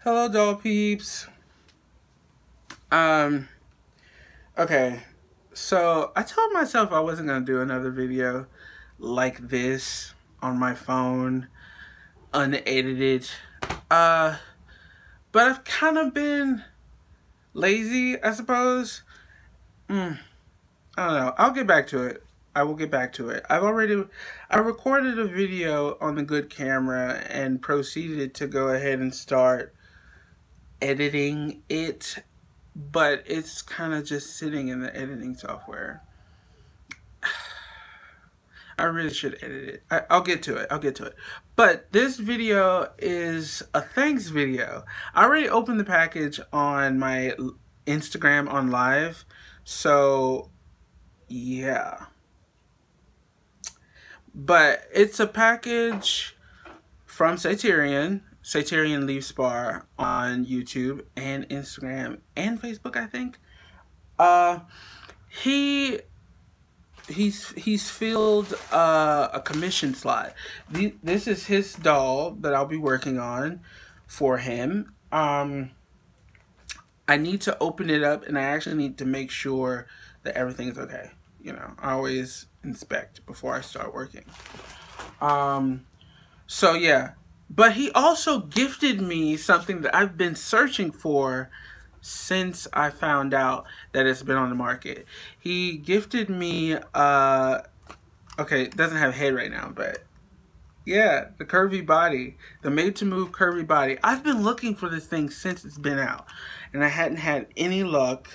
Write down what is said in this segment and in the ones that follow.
Hello, doll peeps. Um, okay. So I told myself I wasn't gonna do another video like this on my phone, unedited. Uh, but I've kind of been lazy, I suppose. I don't know. I'll get back to it. I will get back to it. I recorded a video on the good camera and proceeded to go ahead and start editing it, but it's kind of just sitting in the editing software. I really should edit it. I'll get to it. I'll get to it. But this video is a thanks video. I already opened the package on my Instagram on live. So, yeah. But it's a package from Satirian Leaf Bar on YouTube and Instagram and Facebook, I think. He's filled a commission slot. This is his doll that I'll be working on for him. I need to open it up, and I actually need to make sure that everything is okay. You know, I always inspect before I start working. So yeah, but he also gifted me something that I've been searching for since I found out that it's been on the market. He gifted me, okay, it doesn't have head right now, but yeah, the curvy body, the made to move curvy body. I've been looking for this thing since it's been out, and I hadn't had any luck.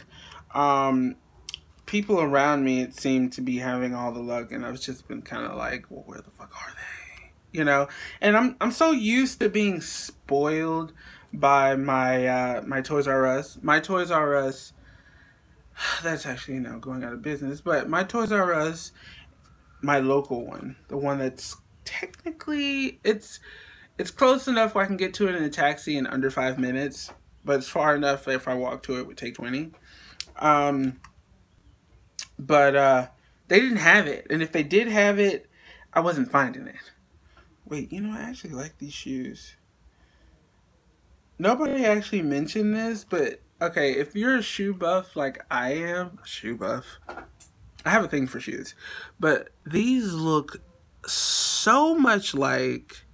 People around me, it seemed to be having all the luck, and I've just been kind of like, well, where the fuck are they? You know, and I'm so used to being spoiled by my my Toys R Us. My Toys R Us, that's actually now going out of business, but my Toys R Us, my local one, the one that's technically, it's close enough where I can get to it in a taxi in under 5 minutes, but it's far enough that if I walk to it, it would take 20. But they didn't have it, and if they did have it, I wasn't finding it. Wait, you know, I actually like these shoes. Nobody actually mentioned this, but okay, if you're a shoe buff like I am, shoe buff, I have a thing for shoes, but these look so much like,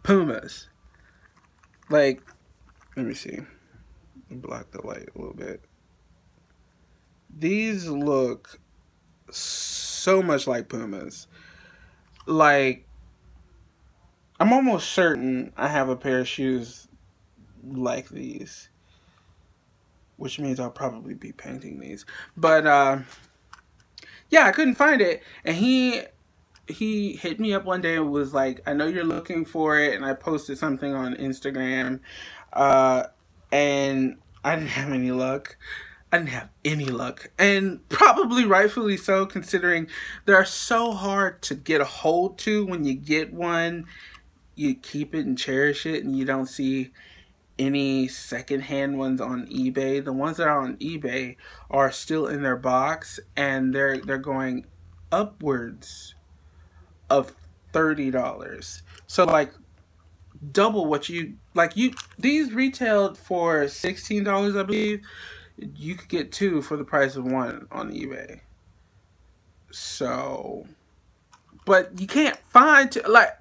Pumas. Like, let me see. Block the light a little bit. These look so much like Pumas. Like, I'm almost certain I have a pair of shoes like these, which means I'll probably be painting these. But yeah, I couldn't find it, and he hit me up one day and was like, I know you're looking for it, and I posted something on Instagram, and I didn't have any luck. I didn't have any luck, and probably rightfully so, considering they're so hard to get a hold to. When you get one, you keep it and cherish it, and you don't see any secondhand ones on eBay. The ones that are on eBay are still in their box, and they're going upwards of $30. So like double what you like. These retailed for $16, I believe. You could get two for the price of one on eBay. So, but you can't find two, like,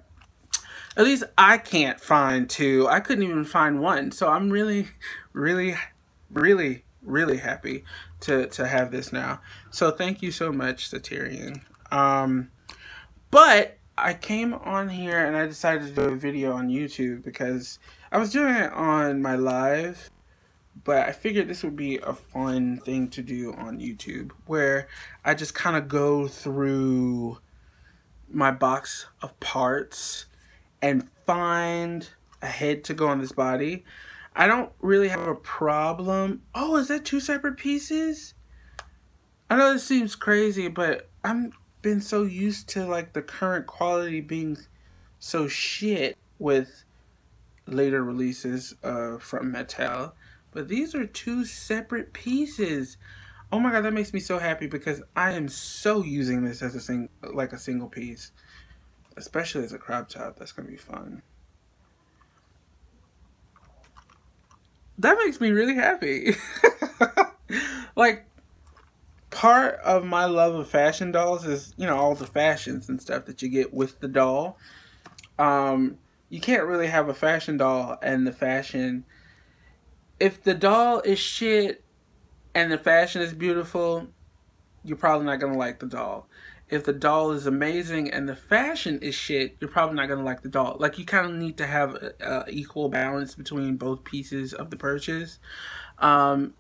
at least I can't find two. I couldn't even find one. So I'm really, really, really, really happy to have this now. So thank you so much, Satirian. But I came on here and I decided to do a video on YouTube because I was doing it on my live, but I figured this would be a fun thing to do on YouTube, where I just kind of go through my box of parts and find a head to go on this body. I don't really have a problem. Oh, is that two separate pieces? I know this seems crazy, but I'm been so used to like the current quality being so shit with later releases from Mattel. But these are two separate pieces. Oh my god, that makes me so happy because I am so using this as a single piece. especially as a crop top. That's gonna be fun. That makes me really happy. Like, part of my love of fashion dolls is, you know, all the fashions and stuff that you get with the doll. You can't really have a fashion doll and the fashion. If the doll is shit and the fashion is beautiful, you're probably not gonna like the doll. If the doll is amazing and the fashion is shit, you're probably not gonna like the doll. Like, you kind of need to have a equal balance between both pieces of the purchase, and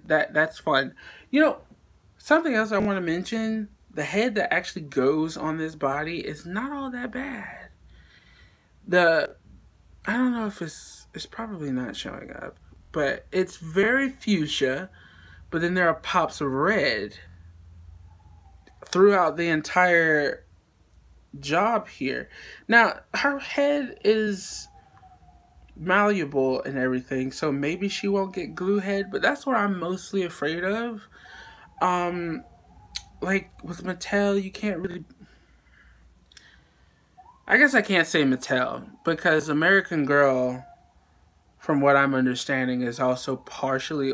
that's fun. You know, something else I want to mention: the head that actually goes on this body is not all that bad. I don't know if it's probably not showing up, but it's very fuchsia. But then there are pops of red throughout the entire job here. Now, her head is malleable and everything, so maybe she won't get glue head, but that's what I'm mostly afraid of. Like, with Mattel, you can't really... I guess I can't say Mattel, because American Girl, from what I'm understanding, is also partially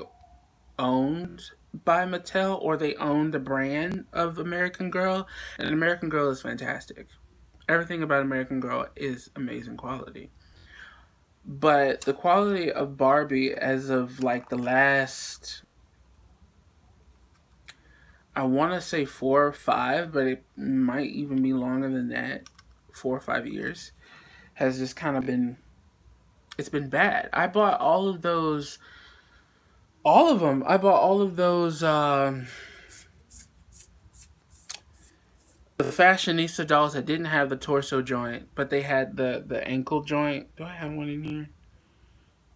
owned by Mattel, or they own the brand of American Girl, and American Girl is fantastic. Everything about American Girl is amazing quality. But the quality of Barbie as of like the last, I want to say 4 or 5, but it might even be longer than that, 4 or 5 years, has just kind of been, it's been bad. I bought all of those, all of them. I bought all of those, the fashionista dolls that didn't have the torso joint, but they had the ankle joint. Do I have one in here?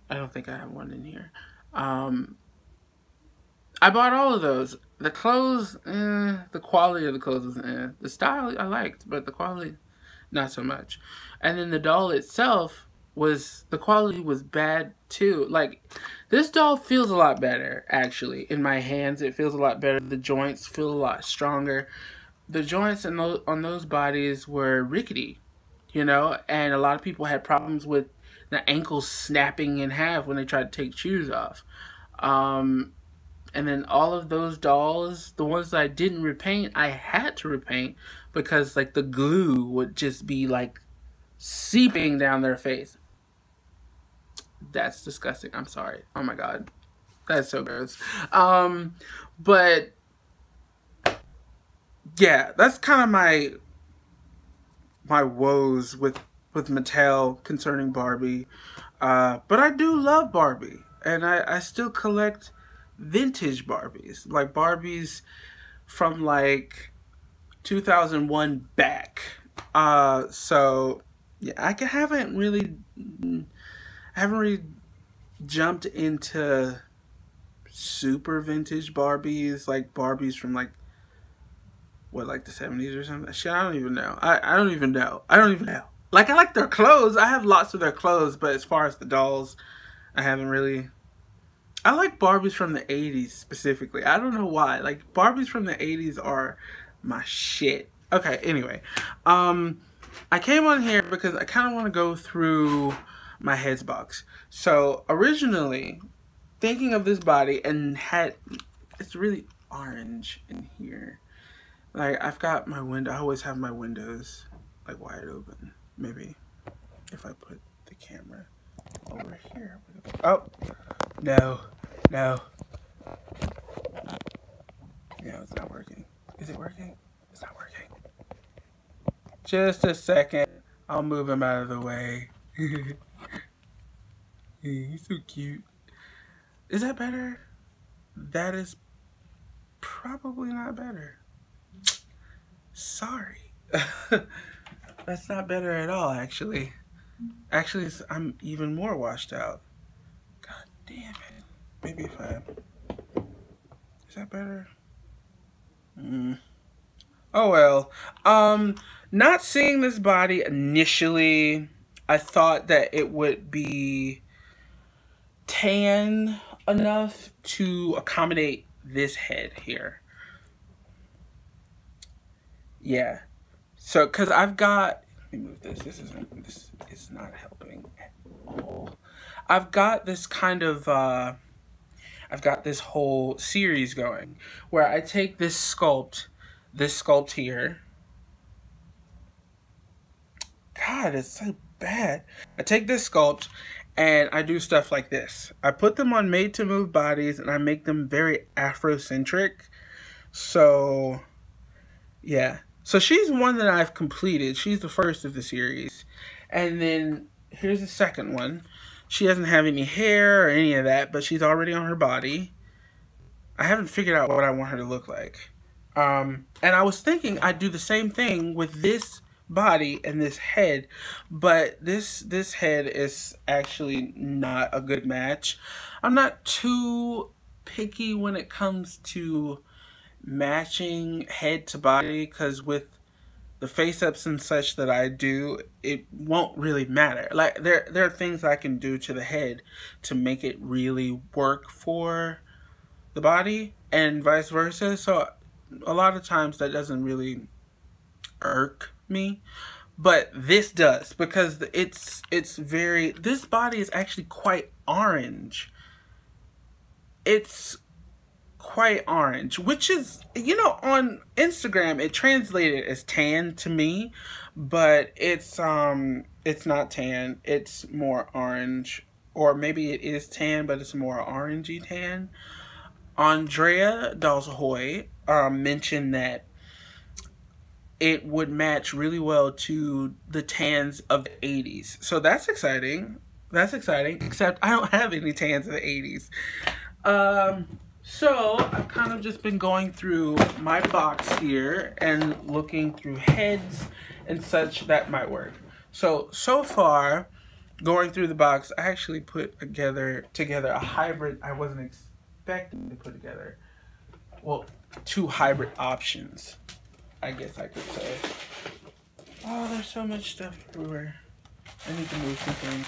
I don't think I have one in here. I bought all of those. The clothes, the quality of the clothes was the style I liked, but the quality, not so much. And then the doll itself was, the quality was bad too. Like, this doll feels a lot better, actually. In my hands, it feels a lot better. The joints feel a lot stronger. The joints on those bodies were rickety, you know, and a lot of people had problems with the ankles snapping in half when they tried to take shoes off. And then all of those dolls, the ones that I didn't repaint, I had to repaint because, like, the glue would just be, like, seeping down their face. That's disgusting. I'm sorry. Oh my god. That's so gross. But yeah, that's kind of my woes with Mattel concerning Barbie. But I do love Barbie, and I still collect vintage Barbies, like Barbies from like 2001 back. So yeah, I haven't really jumped into super vintage Barbies, like Barbies from like, what, like the 70s or something? Shit, I don't even know. I don't even know. I don't even know. Like, I like their clothes. I have lots of their clothes, but as far as the dolls, I haven't really... I like Barbies from the 80s specifically. I don't know why. Like, Barbies from the 80s are my shit. Okay, anyway. I came on here because I kind of want to go through my heads box. So, originally, thinking of this body and it's really orange in here. Like, I've got my window, I always have my windows, like, wide open. Maybe if I put the camera over here. Oh, no, no. No, it's not working. Is it working? It's not working. Just a second. I'll move him out of the way. He's so cute. Is that better? That is probably not better. Sorry. That's not better at all, actually. Actually, I'm even more washed out. God damn it. Maybe if I... Is that better? Oh well. Not seeing this body initially, I thought that it would be tan enough to accommodate this head here. Yeah. So, because I've got me move this. This is not helping at all. I've got this kind of I've got this whole series going where I take this sculpt here. God, it's so bad. I take this sculpt and I do stuff like this. I put them on made to move bodies and I make them very Afrocentric. So yeah. So she's one that I've completed. She's the first of the series. And then here's the second one. She doesn't have any hair or any of that, but she's already on her body. I haven't figured out what I want her to look like. And I was thinking I'd do the same thing with this body and this head, but this head is actually not a good match. I'm not too picky when it comes to matching head to body, because with the face-ups and such that I do, it won't really matter. Like there are things I can do to the head to make it really work for the body and vice versa. So a lot of times that doesn't really irk me, but this does, because this body is actually quite orange. It's quite orange, which is, you know, on Instagram it translated as tan to me, but it's not tan, it's more orange, or maybe it is tan but it's more orangey tan. Andrea Dalshoy mentioned that it would match really well to the tans of the 80s. So that's exciting. That's exciting, except I don't have any tans of the 80s. So I've kind of just been going through my box here and looking through heads and such that might work. So far, going through the box, I actually put together a hybrid I wasn't expecting to put together. Well, two hybrid options, I guess I could say. Oh, there's so much stuff everywhere. I need to move some things.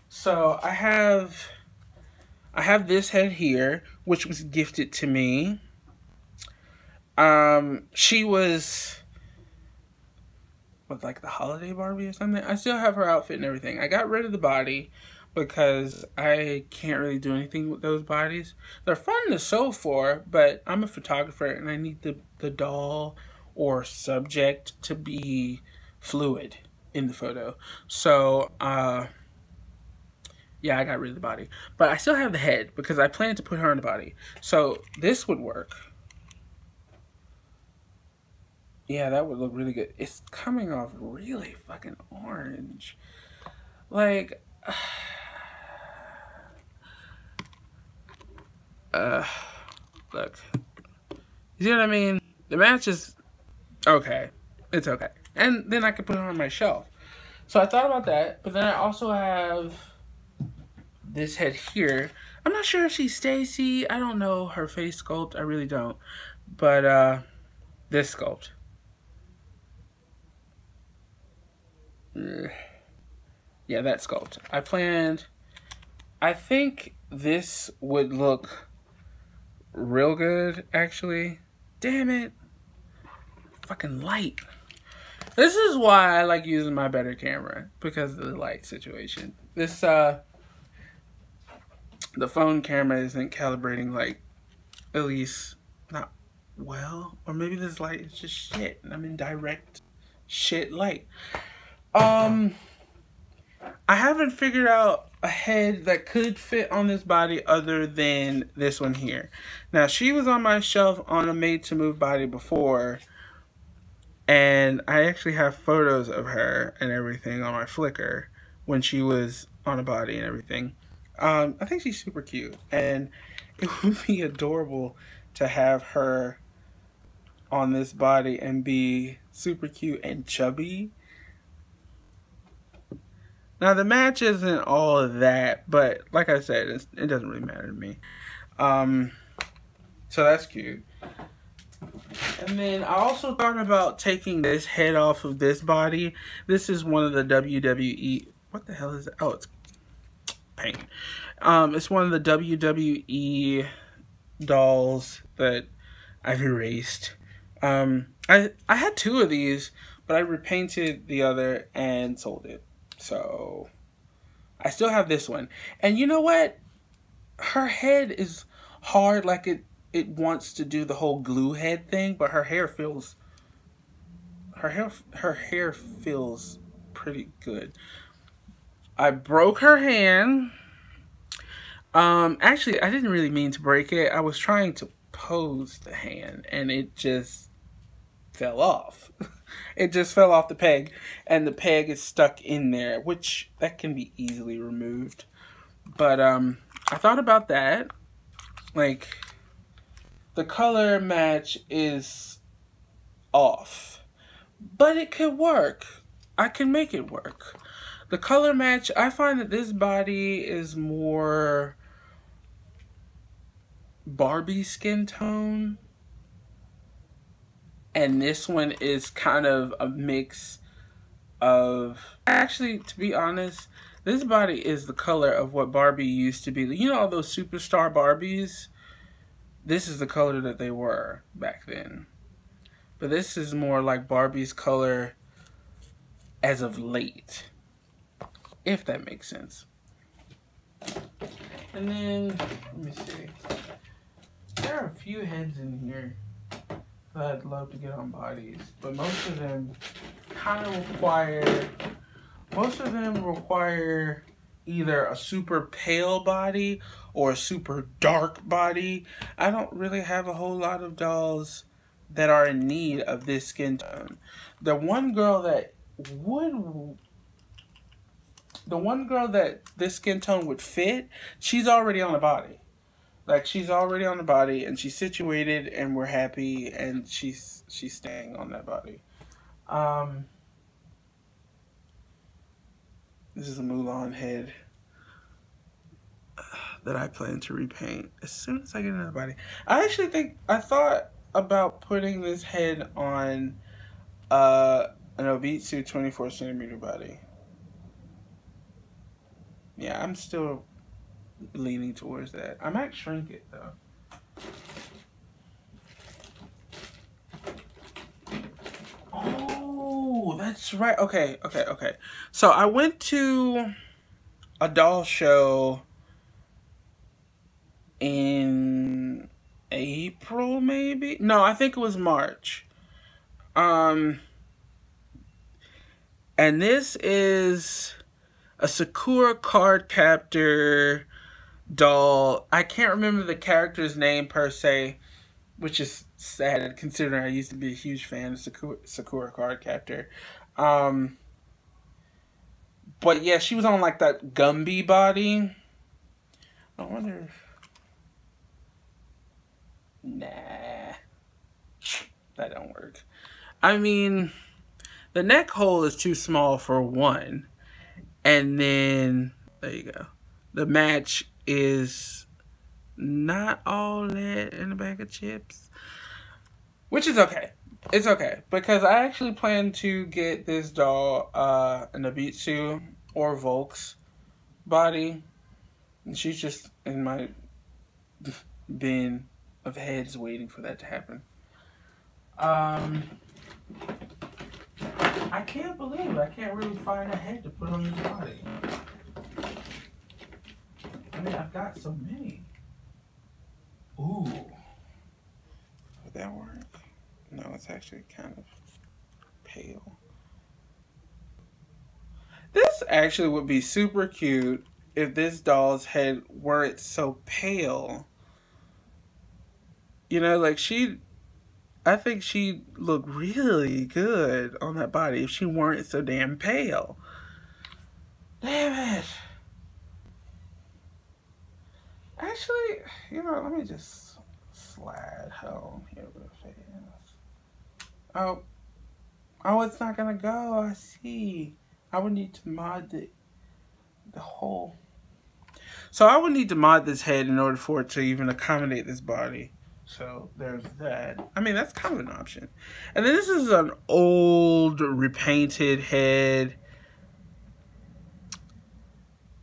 So I have this head here, which was gifted to me. She was like the holiday Barbie or something. I still have her outfit and everything. I got rid of the body because I can't really do anything with those bodies. They're fun to sew for, but I'm a photographer and I need the doll or subject to be fluid in the photo. So, yeah, I got rid of the body. But I still have the head because I plan to put her in the body. So this would work. Yeah, that would look really good. It's coming off really fucking orange. Like, look. You see what I mean? The match is okay. It's okay. And then I could put her on my shelf. So I thought about that, but then I also have this head here. I'm not sure if she's Stacy. I don't know her face sculpt. I really don't. But this sculpt. Yeah, that sculpt. I think this would look real good, actually. Damn it. Fucking light. This is why I like using my better camera, because of the light situation. This, the phone camera isn't calibrating, like, at least not well. Or maybe this light is just shit, and I'm in direct shit light. I haven't figured out a head that could fit on this body other than this one here. Now, she was on my shelf on a made to move body before, and I actually have photos of her and everything on my Flickr when she was on a body and everything. I think she's super cute, and it would be adorable to have her on this body and be super cute and chubby. Now, the match isn't all of that, but like I said, it doesn't really matter to me. So that's cute. And then I also thought about taking this head off of this body. This is one of the WWE... What the hell is it? Oh, it's paint. It's one of the WWE dolls that I've erased. I I had two of these, but I repainted the other and sold it. So I still have this one. And you know what? Her head is hard, like it wants to do the whole glue head thing, but her hair feels pretty good. I broke her hand. Actually, I didn't really mean to break it. I was trying to pose the hand, and it just fell off. It just fell off the peg, and the peg is stuck in there, which that can be easily removed. But I thought about that. Like, the color match is off, but it could work. I can make it work. The color match, I find that this body is more Barbie skin tone, and this one is kind of a mix of, actually, to be honest, this body is the color of what Barbie used to be. You know all those superstar Barbies? This is the color that they were back then. But this is more like Barbie's color as of late, if that makes sense. And then, let me see. There are a few heads in here that I'd love to get on bodies, but most of them kind of require either a super pale body or a super dark body. I don't really have a whole lot of dolls that are in need of this skin tone. The one girl that this skin tone would fit, she's already on the body. Like, she's already on the body, and she's situated, and we're happy, and she's staying on that body. This is a Mulan head that I plan to repaint as soon as I get another body. I thought about putting this head on an Obitsu 24cm body. Yeah, I'm still leaning towards that. I might shrink it though. Oh, that's right. Okay. So I went to a doll show in April, maybe? No, I think it was March. And this is a Sakura card captor doll. I can't remember the character's name per se, which is sad considering I used to be a huge fan of Sakura card captor. But yeah, she was on like that Gumby body. I wonder if... Nah, that don't work. I mean, the neck hole is too small for one. And then, there you go. The match is not all that in a bag of chips. Which is okay. It's okay. Because I actually plan to get this doll an Obitsu or Volks body. And she's just in my bin of heads waiting for that to happen. I can't believe I can't really find a head to put on this body. I mean, I've got so many. Ooh. Would that work? No, it's actually kind of pale. This actually would be super cute if this doll's head weren't so pale. You know, like I think she'd look really good on that body if she weren't so damn pale. Damn it. Actually, you know, let me just slide home here real fast. Oh, it's not gonna go. I see. I would need to mod the whole. So I would need to mod this head in order for it to even accommodate this body. So there's that. I mean, that's kind of an option. And then this is an old repainted head.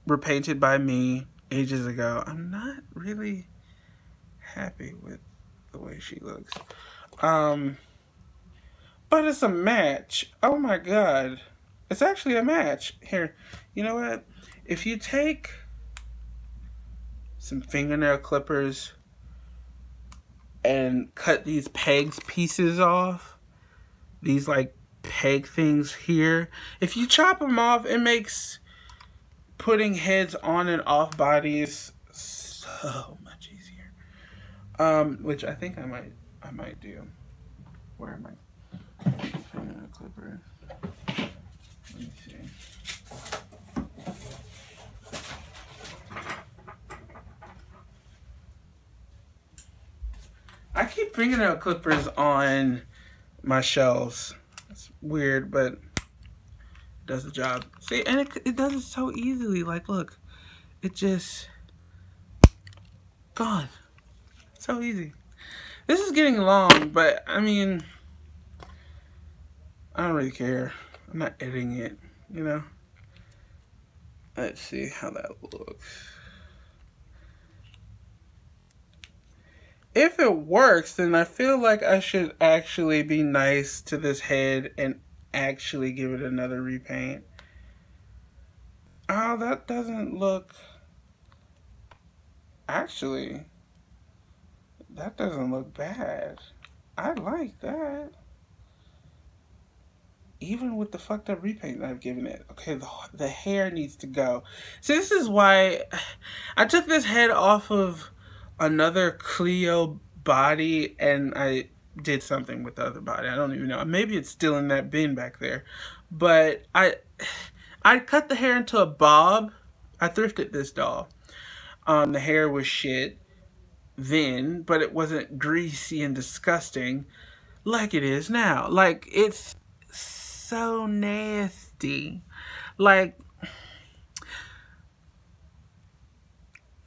Repainted by me ages ago. I'm not really happy with the way she looks. But it's a match. Oh my god. It's actually a match. Here, you know what? If you take some fingernail clippers and cut these pegs pieces off, these like peg things here, if you chop them off, it makes putting heads on and off bodies so much easier. Which I think I might do. Where am I? Fingernail clippers. Let me see. I keep fingernail clippers on my shelves. It's weird, but it does the job. See, and it does it so easily. Like, look, it just gone. So easy. This is getting long, but I mean, I don't really care. I'm not editing it, you know? Let's see how that looks. If it works, then I feel like I should actually be nice to this head and actually give it another repaint. Oh, that doesn't look... Actually, that doesn't look bad. I like that. Even with the fucked up repaint that I've given it. Okay, the hair needs to go. See, this is why I took this head off of another Clio body and I did something with the other body. I don't even know. Maybe it's still in that bin back there. But I cut the hair into a bob. I thrifted this doll. The hair was shit then, but it wasn't greasy and disgusting like it is now. Like, it's so nasty. Like,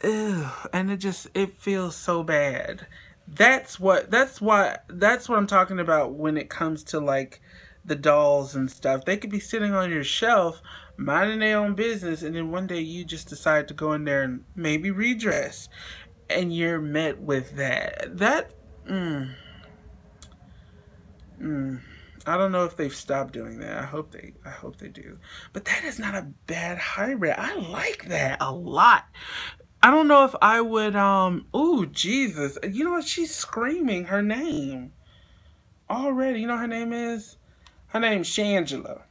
ew, and it feels so bad. That's what I'm talking about when it comes to like the dolls and stuff. They could be sitting on your shelf minding their own business, and then one day you just decide to go in there and maybe redress, and you're met with that. I don't know if they've stopped doing that. I hope they do. But that is not a bad hybrid. I like that a lot. I don't know if I would, ooh, Jesus. You know what? She's screaming her name already. You know what her name is? Her name's Shangela.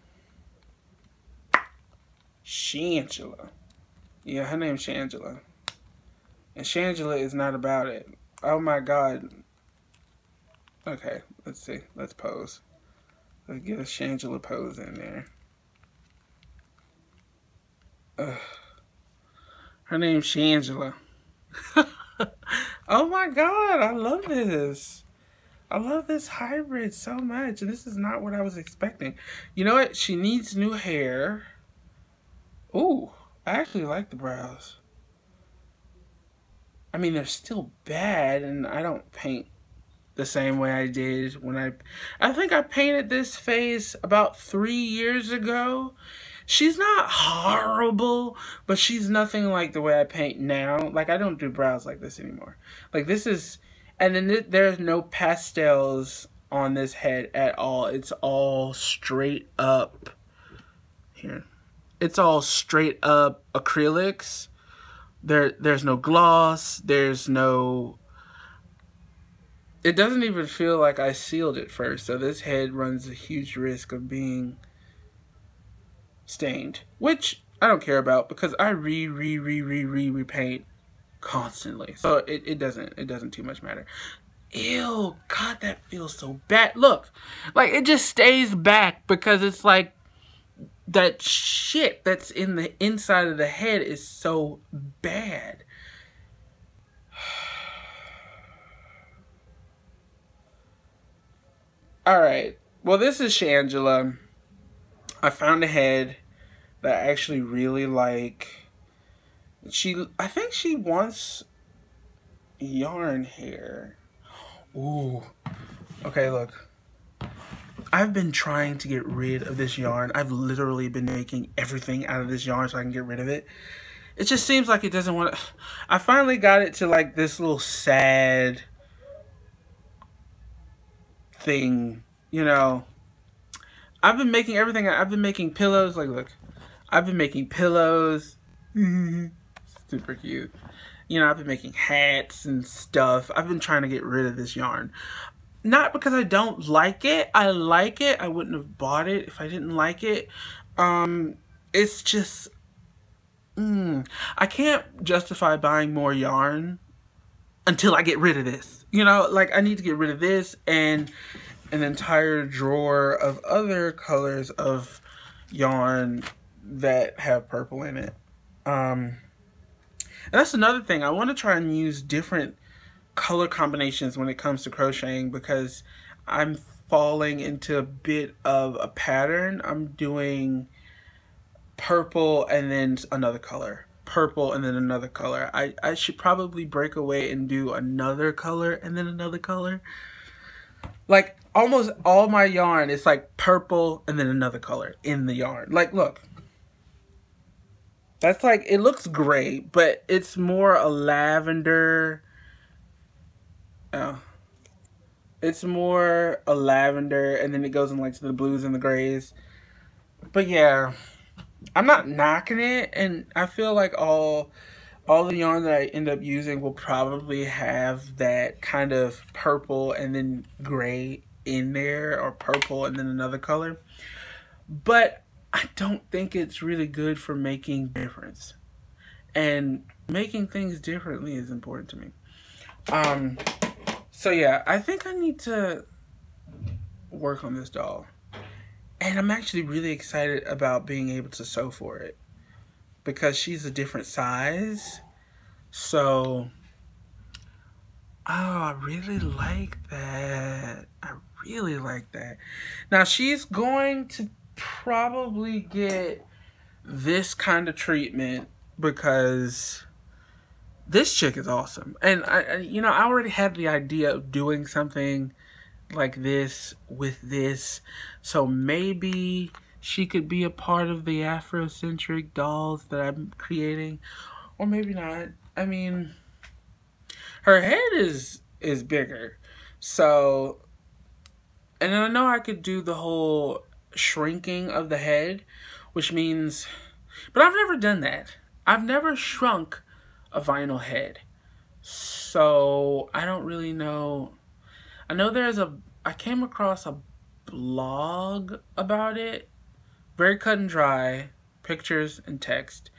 Shangela. Yeah, her name's Shangela. And Shangela is not about it. Oh my God. Okay, let's see. Let's pose. Let's get a Shangela pose in there. Ugh. Her name's Shangela. Oh my God, I love this. I love this hybrid so much. And this is not what I was expecting. You know what? She needs new hair. Ooh, I actually like the brows. I mean, they're still bad, and I don't paint the same way I did when I think I painted this face about 3 years ago. She's not horrible, but she's nothing like the way I paint now. Like, I don't do brows like this anymore. Like, this is, and then there's no pastels on this head at all. It's all straight up, here. It's all straight up acrylics. There's no gloss. There's no, it doesn't even feel like I sealed it first. So this head runs a huge risk of being stained, which I don't care about because I repaint constantly. So it doesn't too much matter. Ew, God, that feels so bad. Look, like it just stays back because it's like that shit that's in the inside of the head is so bad. All right. Well, this is Shangela. I found a head that I actually really like. I think she wants yarn hair. Ooh. Okay, look. I've been trying to get rid of this yarn. I've literally been making everything out of this yarn so I can get rid of it. It just seems like it doesn't want to. I finally got it to like this little sad thing, you know. I've been making everything. I've been making pillows. Like, look, I've been making pillows. Super cute. You know, I've been making hats and stuff. I've been trying to get rid of this yarn. Not because I don't like it. I like it. I wouldn't have bought it if I didn't like it. It's just, I can't justify buying more yarn until I get rid of this. You know, like, I need to get rid of this and an entire drawer of other colors of yarn that have purple in it. And that's another thing. I want to try and use different color combinations when it comes to crocheting, because I'm falling into a bit of a pattern. I'm doing purple and then another color, purple and then another color. I should probably break away and do another color and then another color. Like, almost all my yarn is like purple and then another color in the yarn. Like, look, that's like, it looks great, but it's more a lavender. Oh, it's more a lavender, and then it goes in like to the blues and the grays. But yeah, I'm not knocking it, and I feel like all the yarn that I end up using will probably have that kind of purple and then gray in there, or purple and then another color. But I don't think it's really good for making difference. And making things differently is important to me. So yeah, I think I need to work on this doll. And I'm actually really excited about being able to sew for it, because she's a different size. So, I really like that. I really like that. Now, she's going to probably get this kind of treatment because this chick is awesome. And you know, I already had the idea of doing something like this with this. So maybe she could be a part of the Afrocentric dolls that I'm creating. Or maybe not. I mean, her head is bigger. So, and I know I could do the whole shrinking of the head, which means, but I've never done that. I've never shrunk a vinyl head. So, I don't really know. I know I came across a blog about it. Very cut and dry. Pictures and text.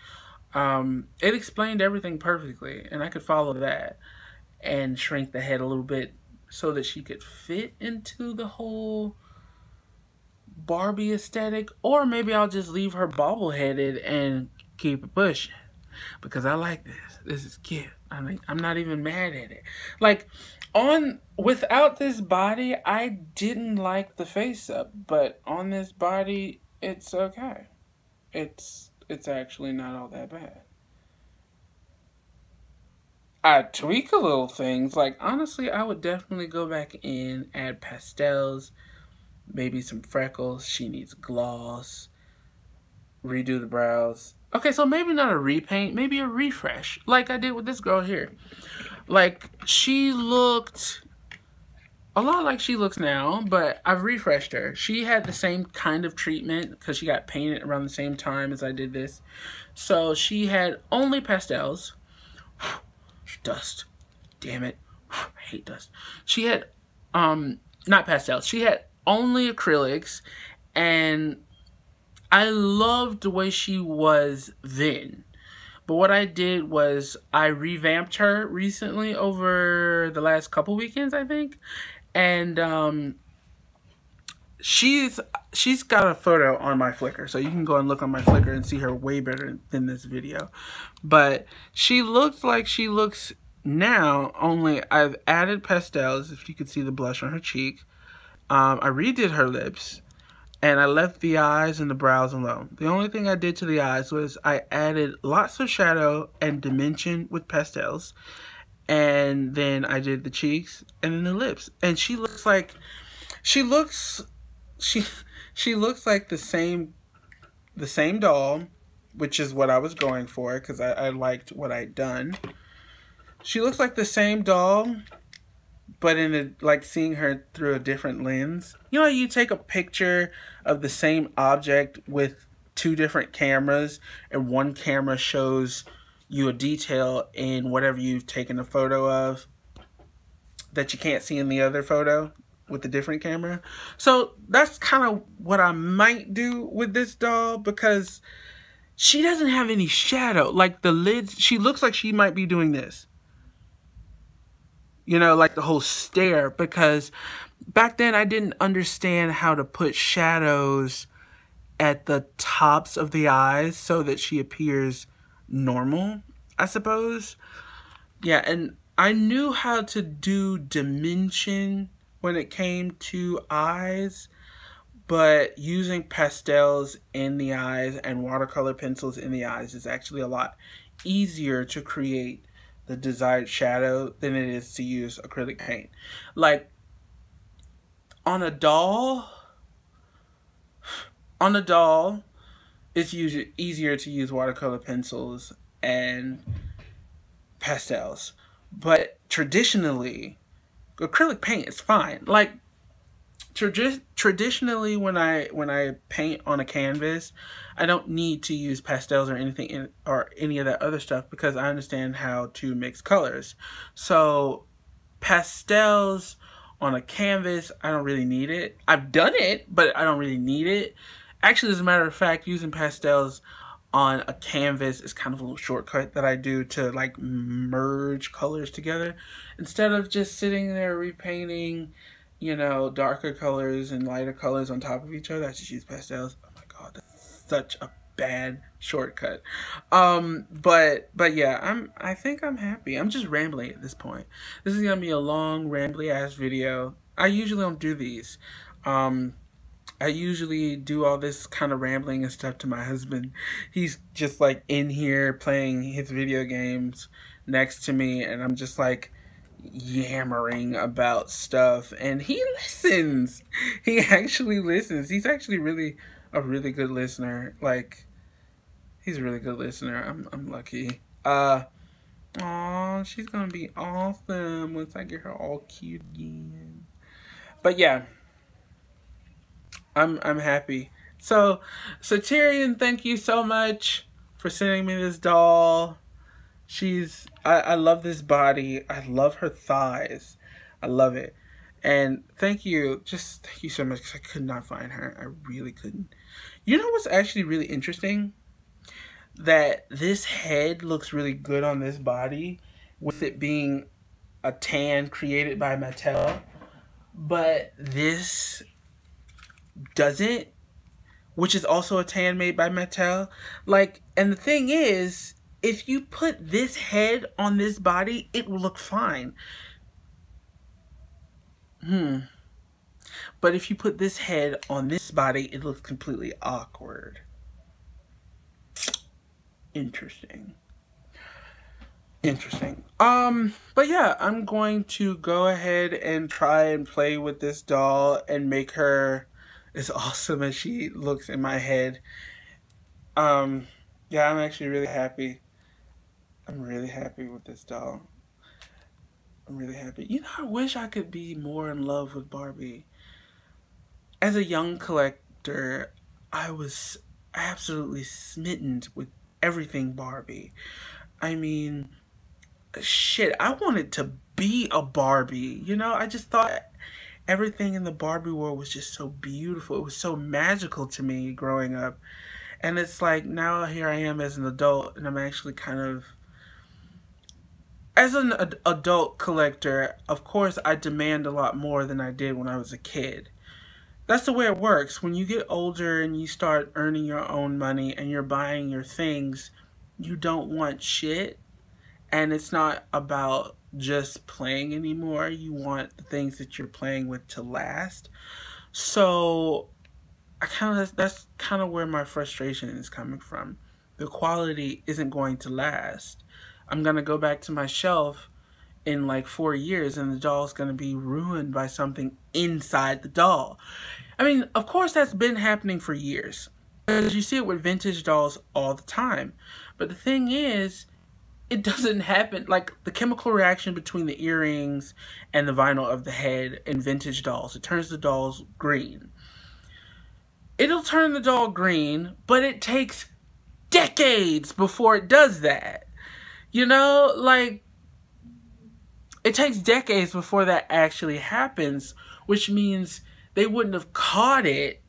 It explained everything perfectly, and I could follow that and shrink the head a little bit so that she could fit into the whole Barbie aesthetic. Or maybe I'll just leave her bobble-headed and keep it pushing, because I like this. This is cute. I mean, I'm not even mad at it. Like, without this body, I didn't like the face up, but on this body, it's okay. It's actually not all that bad. I tweak a little things. Like, honestly, I would definitely go back in, add pastels, maybe some freckles. She needs gloss. Redo the brows. Okay, so maybe not a repaint, maybe a refresh, like I did with this girl here. Like, she looked a lot like she looks now, but I've refreshed her. She had the same kind of treatment because she got painted around the same time as I did this. So she had only pastels. Dust. Damn it. I hate dust. She had, not pastels. She had only acrylics, and I loved the way she was then. But what I did was I revamped her recently over the last couple weekends, I think. And she's got a photo on my Flickr, so you can go and look on my Flickr and see her way better than this video. But she looks like she looks now, only I've added pastels, if you could see the blush on her cheek. I redid her lips. And I left the eyes and the brows alone. The only thing I did to the eyes was I added lots of shadow and dimension with pastels. And then I did the cheeks and then the lips. And she looks like, she looks like the same doll, which is what I was going for because I liked what I'd done. She looks like the same doll, but in a, like seeing her through a different lens. You know, you take a picture of the same object with two different cameras, and one camera shows you a detail in whatever you've taken a photo of that you can't see in the other photo with a different camera. So that's kind of what I might do with this doll, because she doesn't have any shadow. Like the lids, she looks like she might be doing this. You know, like the whole stare, because back then I didn't understand how to put shadows at the tops of the eyes so that she appears normal, I suppose. Yeah, and I knew how to do dimension when it came to eyes, but using pastels in the eyes and watercolor pencils in the eyes is actually a lot easier to create the desired shadow than it is to use acrylic paint. Like on a doll, it's usually easier to use watercolor pencils and pastels. But traditionally, acrylic paint is fine. Like traditionally, when I paint on a canvas, I don't need to use pastels or anything or any of that other stuff, because I understand how to mix colors. So pastels on a canvas, I don't really need it. I've done it, but I don't really need it. Actually, as a matter of fact, using pastels on a canvas is kind of a little shortcut that I do to like merge colors together. Instead of just sitting there repainting, you know, darker colors and lighter colors on top of each other, I just use pastels. Oh my god, that's such a bad shortcut. But yeah, I think I'm happy. I'm just rambling at this point. This is gonna be a long, rambly ass video. I usually don't do these. I usually do all this kind of rambling and stuff to my husband. He's just like in here playing his video games next to me, and I'm just like yammering about stuff, and he listens. He actually listens. He's actually really a really good listener. Like, he's a really good listener. I'm lucky. Aw, she's gonna be awesome once I get her all cute again. But yeah, I'm happy. So Tyrion, thank you so much for sending me this doll. I love this body. I love her thighs. I love it. And thank you so much, because I could not find her. I really couldn't. You know what's actually really interesting? That this head looks really good on this body, with it being a tan created by Mattel. But this doesn't, which is also a tan made by Mattel. Like, and the thing is, if you put this head on this body, it will look fine. But if you put this head on this body, it looks completely awkward. Interesting. But yeah, I'm going to go ahead and try and play with this doll and make her as awesome as she looks in my head. Yeah, I'm actually really happy. I'm really happy with this doll. I'm really happy. You know, I wish I could be more in love with Barbie. As a young collector, I was absolutely smitten with everything Barbie. I mean, shit, I wanted to be a Barbie. You know, I just thought everything in the Barbie world was just so beautiful. It was so magical to me growing up. And it's like, now here I am as an adult, and I'm actually kind of, as an adult collector, of course, I demand a lot more than I did when I was a kid. That's the way it works. When you get older and you start earning your own money and you're buying your things, you don't want shit. And it's not about just playing anymore. You want the things that you're playing with to last. So that's kind of where my frustration is coming from. The quality isn't going to last. I'm going to go back to my shelf in like 4 years, and the doll's going to be ruined by something inside the doll. I mean, of course that's been happening for years, because you see it with vintage dolls all the time. But the thing is, it doesn't happen. Like, the chemical reaction between the earrings and the vinyl of the head in vintage dolls, it turns the dolls green. It'll turn the doll green, but it takes decades before it does that. You know, like, it takes decades before that actually happens, which means they wouldn't have caught it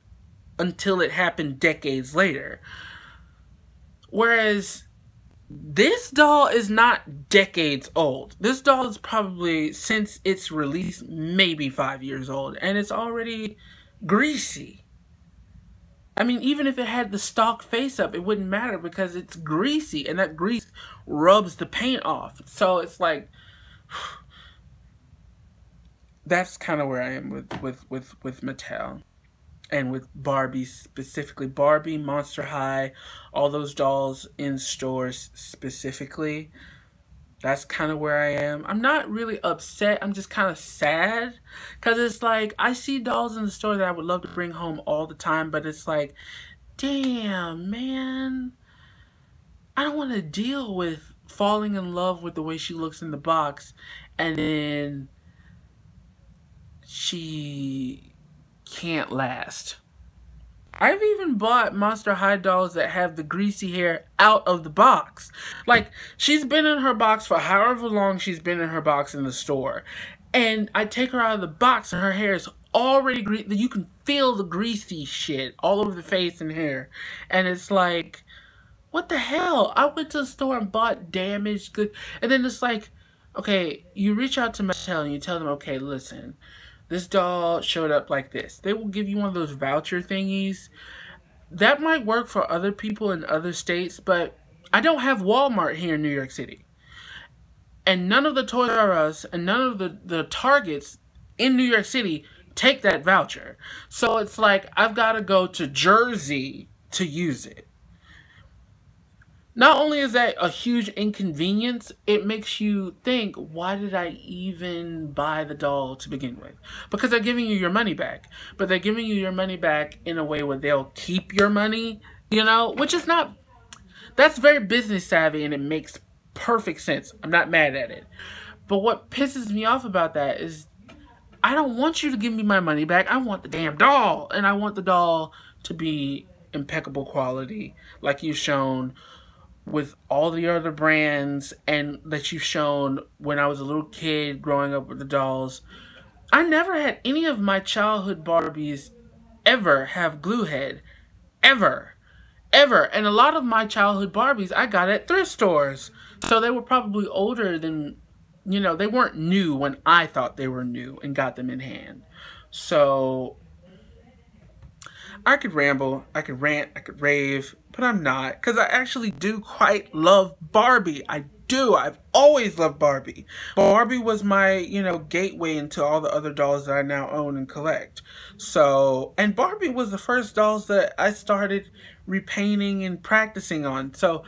until it happened decades later. Whereas this doll is not decades old. This doll is probably, since its release, maybe 5 years old, and it's already greasy. I mean, even if it had the stock face up, it wouldn't matter because it's greasy, and that grease rubs the paint off. So it's like, that's kind of where I am with Mattel. And with Barbie specifically. Barbie, Monster High, all those dolls in stores specifically. That's kind of where I am. I'm not really upset. I'm just kind of sad. Because it's like, I see dolls in the store that I would love to bring home all the time. But it's like, damn, man. I don't want to deal with falling in love with the way she looks in the box. And then she can't last. I've even bought Monster High dolls that have the greasy hair out of the box. Like, she's been in her box for however long she's been in her box in the store. And I take her out of the box and her hair is already greasy. You can feel the greasy shit all over the face and hair. And it's like, what the hell? I went to the store and bought damaged good. And then it's like, okay, you reach out to Mattel and you tell them, okay, listen, this doll showed up like this. They will give you one of those voucher thingies. That might work for other people in other states, but I don't have Walmart here in New York City. And none of the Toys R Us and none of the Targets in New York City take that voucher. So it's like, I've got to go to Jersey to use it. Not only is that a huge inconvenience, it makes you think, why did I even buy the doll to begin with? Because they're giving you your money back. But they're giving you your money back in a way where they'll keep your money, you know? Which is not... That's very business savvy and it makes perfect sense. I'm not mad at it. But what pisses me off about that is, I don't want you to give me my money back. I want the damn doll. And I want the doll to be impeccable quality, like you've shown with all the other brands and that you've shown when I was a little kid growing up with the dolls. I never had any of my childhood Barbies ever have glue head. Ever. Ever. And a lot of my childhood Barbies I got at thrift stores. So they were probably older than, you know, they weren't new when I thought they were new and got them in hand. So I could ramble, I could rant, I could rave, but I'm not, because I actually do quite love Barbie. I do. I've always loved Barbie. Barbie was my, you know, gateway into all the other dolls that I now own and collect. So, and Barbie was the first dolls that I started repainting and practicing on. So,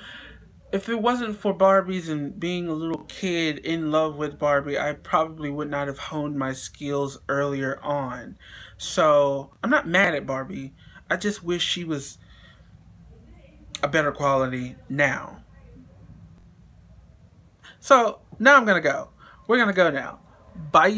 if it wasn't for Barbies and being a little kid in love with Barbie, I probably would not have honed my skills earlier on. So, I'm not mad at Barbie. I just wish she was a better quality now. So, now I'm gonna go. We're gonna go now. Bye!